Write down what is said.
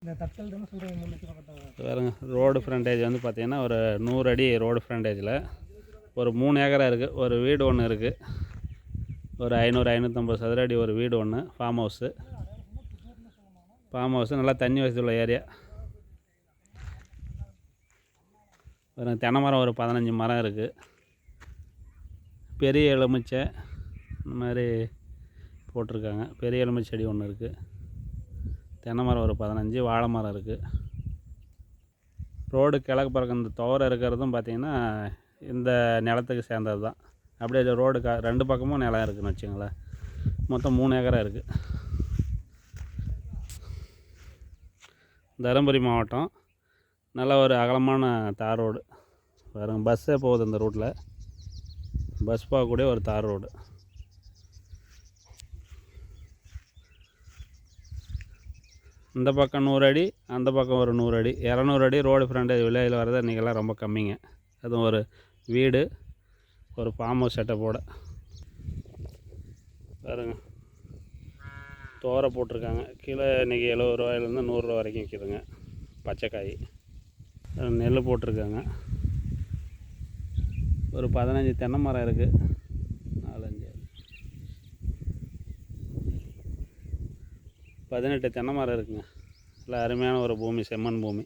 இந்த தட்கல் தானே சொல்கிறீங்க 3 லட்ச ரூபா கட்ட பாருங்க ரோடு ஃப்ரண்டேஜ் வந்து பார்த்திங்கன்னா ஒரு 100 அடி ரோடு ஃப்ரண்டேஜில் ஒரு 3 ஏக்கரா இருக்குது. ஒரு வீடு ஒன்று இருக்குது. ஒரு 500-550 சதுர அடி ஒரு வீடு ஒன்று. ஃபார்ம் ஹவுஸு நல்லா தண்ணி வசதி உள்ள ஏரியா. பாருங்க தென்னை மரம் ஒரு 15 மரம் இருக்குது. பெரிய எலுமிச்சை இந்த மாதிரி போட்டிருக்காங்க. பெரிய எலுமிச்சை செடி ஒன்று இருக்குது. தென்னை மரம் ஒரு 15, வாழை மரம் இருக்குது. ரோடு கிழக்கு பக்கம் இந்த துவரை இருக்கிறதும் பார்த்திங்கன்னா இந்த நிலத்துக்கு சேர்ந்தது தான். அப்படியே ரோடு 2 பக்கமும் நிலம் இருக்குதுன்னு வச்சுங்களேன். மொத்தம் 3 ஏக்கரா இருக்குது. தருமபுரி மாவட்டம். நல்ல ஒரு அகலமான தார் ரோடு. பாருங்க பஸ்ஸே போகுது இந்த ரூட்டில். பஸ் போகக்கூடிய ஒரு தார் ரோடு. இந்த பக்கம் 100 அடி, அந்த பக்கம் ஒரு 100 அடி, 200 அடி ரோடு ஃப்ரண்டேஜ் வில்லேஜில் வர்றது இன்றைக்கெல்லாம் ரொம்ப கம்மிங்க. அதுவும் ஒரு வீடு, ஒரு ஃபார்ம் ஹவுஸ் செட்டப்போட. பாருங்க தோரை போட்டிருக்காங்க. கீழே இன்றைக்கி 70 ரூபாயிலேருந்து 100 ரூபா வரைக்கும் விற்கிதுங்க பச்சைக்காய். நெல் போட்டிருக்காங்க. ஒரு 15 தென்னை மரம் இருக்குது. 18 தென்னை மரம் இருக்குங்க. நல்ல அருமையான ஒரு பூமி, செம்மண் பூமி.